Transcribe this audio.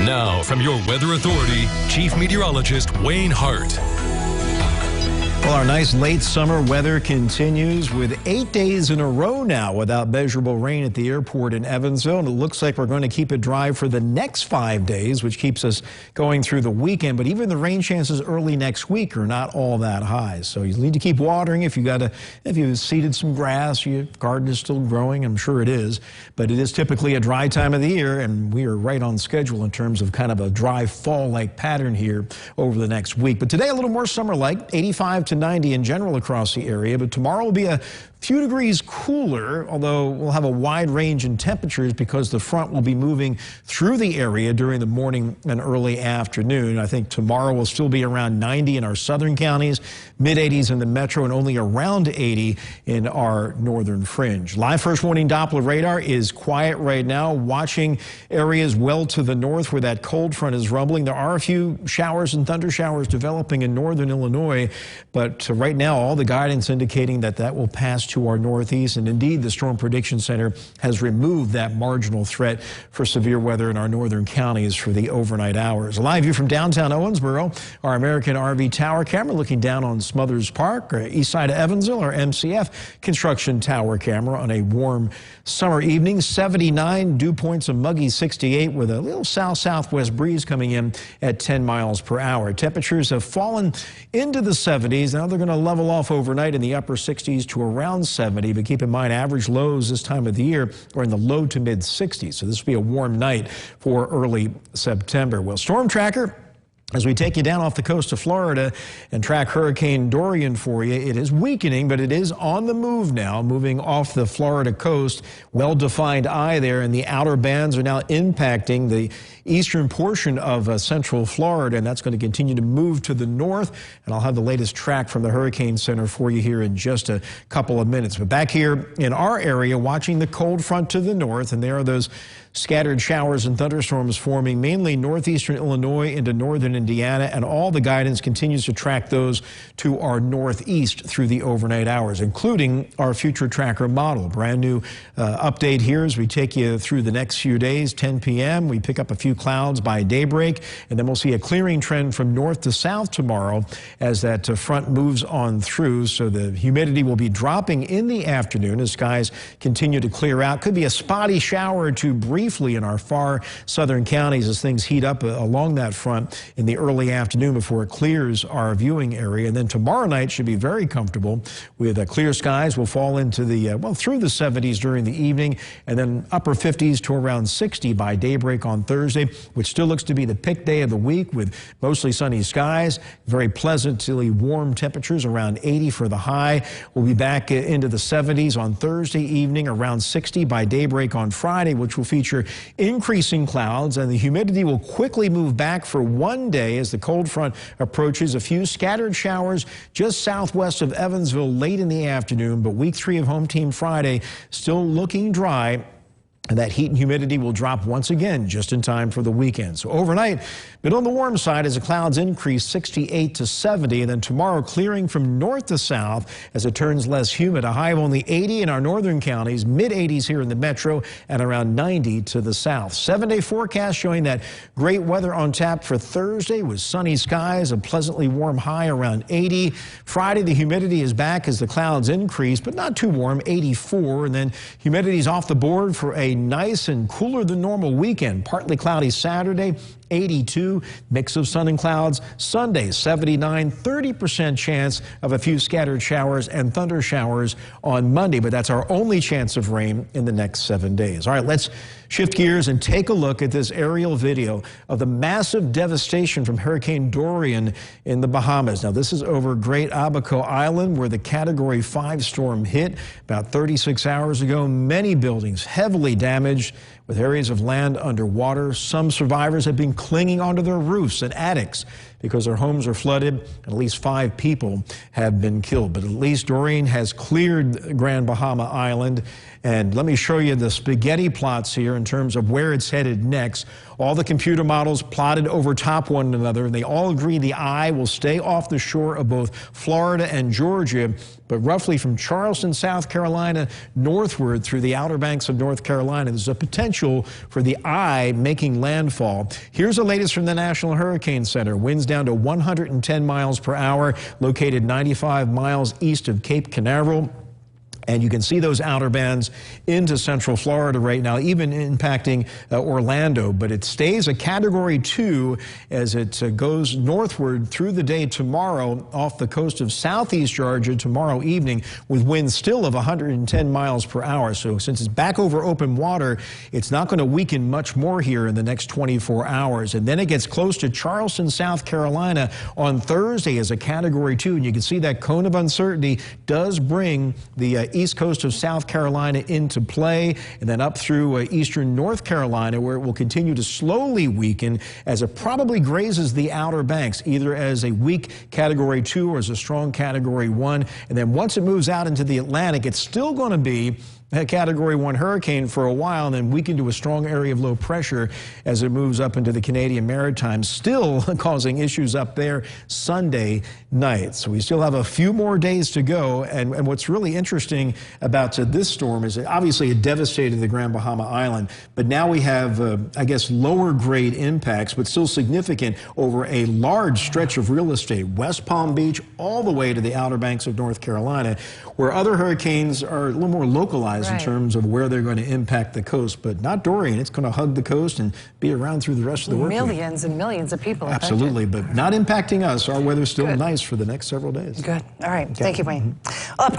Now, from your weather authority, Chief Meteorologist Wayne Hart. Well, our nice late summer weather continues with 8 days in a row now without measurable rain at the airport in Evansville. And it looks like we're going to keep it dry for the next 5 days, which keeps us going through the weekend. But even the rain chances early next week are not all that high. So you need to keep watering if you seeded some grass, your garden is still growing. I'm sure it is. But it is typically a dry time of the year, and we are right on schedule in terms of kind of a dry fall-like pattern here over the next week. But today a little more summer-like, 85 to 90 in general across the area, but tomorrow will be a few degrees cooler, although we'll have a wide range in temperatures because the front will be moving through the area during the morning and early afternoon. I think tomorrow will still be around 90 in our southern counties, mid-80s in the metro, and only around 80 in our northern fringe. Live first warning Doppler radar is quiet right now, watching areas well to the north where that cold front is rumbling. There are a few showers and thunder showers developing in northern Illinois, but right now all the guidance indicating that will pass to our northeast, and indeed the Storm Prediction Center has removed that marginal threat for severe weather in our northern counties for the overnight hours. A live view from downtown Owensboro, our American RV tower camera looking down on Smothers Park, east side of Evansville, our MCF construction tower camera on a warm summer evening. 79, dew points, a muggy 68 with a little south-southwest breeze coming in at 10 miles per hour. Temperatures have fallen into the 70s. Now they're going to level off overnight in the upper 60s to around 70, but keep in mind average lows this time of the year are in the low to mid 60s. So this will be a warm night for early September. Well, Storm Tracker, as we take you down off the coast of Florida and track Hurricane Dorian for you, it is weakening, but it is on the move now, moving off the Florida coast. Well-defined eye there, and the outer bands are now impacting the eastern portion of central Florida, and that's going to continue to move to the north. And I'll have the latest track from the Hurricane Center for you here in just a couple of minutes. But back here in our area, watching the cold front to the north, and there are those scattered showers and thunderstorms forming mainly northeastern Illinois into northern Indiana, and all the guidance continues to track those to our northeast through the overnight hours, including our future tracker model. Brand new update here as we take you through the next few days. 10 p.m. we pick up a few clouds by daybreak, and then we'll see a clearing trend from north to south tomorrow as that front moves on through. So the humidity will be dropping in the afternoon as skies continue to clear out. Could be a spotty shower or two briefly in our far southern counties as things heat up along that front in the early afternoon before it clears our viewing area. And then tomorrow night should be very comfortable with clear skies. Will fall into the, through the 70s during the evening, and then upper 50s to around 60 by daybreak on Thursday, which still looks to be the pick day of the week with mostly sunny skies, very pleasantly warm temperatures around 80 for the high. We'll be back into the 70s on Thursday evening, around 60 by daybreak on Friday, which will feature increasing clouds, and the humidity will quickly move back for one day as the cold front approaches. A few scattered showers just southwest of Evansville late in the afternoon, but week 3 of Home Team Friday still looking dry. And that heat and humidity will drop once again just in time for the weekend. So overnight, but on the warm side as the clouds increase 68 to 70. And then tomorrow clearing from north to south as it turns less humid. A high of only 80 in our northern counties, mid-80s here in the metro, and around 90 to the south. 7-day forecast showing that great weather on tap for Thursday with sunny skies, a pleasantly warm high around 80. Friday, the humidity is back as the clouds increase, but not too warm, 84. And then humidity is off the board for a nice and cooler than normal weekend. Partly cloudy Saturday, 82, mix of sun and clouds. Sunday, 79, 30% chance of a few scattered showers and thunder showers on Monday, but that's our only chance of rain in the next 7 days. All right, let's shift gears and take a look at this aerial video of the massive devastation from Hurricane Dorian in the Bahamas. Now, this is over Great Abaco Island where the Category 5 storm hit about 36 hours ago. Many buildings heavily damaged with areas of land underwater. Some survivors have been clinging onto their roofs and attics because their homes are flooded, and at least 5 people have been killed. But at least Dorian has cleared Grand Bahama Island. And let me show you the spaghetti plots here in terms of where it's headed next. All the computer models plotted over top one another, and they all agree the eye will stay off the shore of both Florida and Georgia, but roughly from Charleston, South Carolina, northward through the Outer Banks of North Carolina, there's a potential for the eye making landfall. Here's the latest from the National Hurricane Center. Winds down to 110 miles per hour, located 95 miles east of Cape Canaveral. And you can see those outer bands into central Florida right now, even impacting Orlando. But it stays a Category 2 as it goes northward through the day tomorrow off the coast of southeast Georgia tomorrow evening, with winds still of 110 miles per hour. So since it's back over open water, it's not going to weaken much more here in the next 24 hours. And then it gets close to Charleston, South Carolina on Thursday as a Category 2. And you can see that cone of uncertainty does bring the east coast of South Carolina into play, and then up through eastern North Carolina, where it will continue to slowly weaken as it probably grazes the Outer Banks, either as a weak Category 2 or as a strong Category 1. And then once it moves out into the Atlantic, it's still going to be a Category 1 hurricane for a while, and then weaken to a strong area of low pressure as it moves up into the Canadian Maritimes, still causing issues up there Sunday night. So we still have a few more days to go. And what's really interesting about this storm is that obviously it devastated the Grand Bahama Island, but now we have, I guess, lower grade impacts, but still significant over a large stretch of real estate, West Palm Beach all the way to the Outer Banks of North Carolina, where other hurricanes are a little more localized in terms of where they're going to impact the coast, but not Dorian. It's going to hug the coast and be around through the rest of the work week. Millions and millions of people Absolutely, affected. but not impacting us. Our weather's still nice for the next several days. Good. All right. Okay. Thank you, Wayne. Up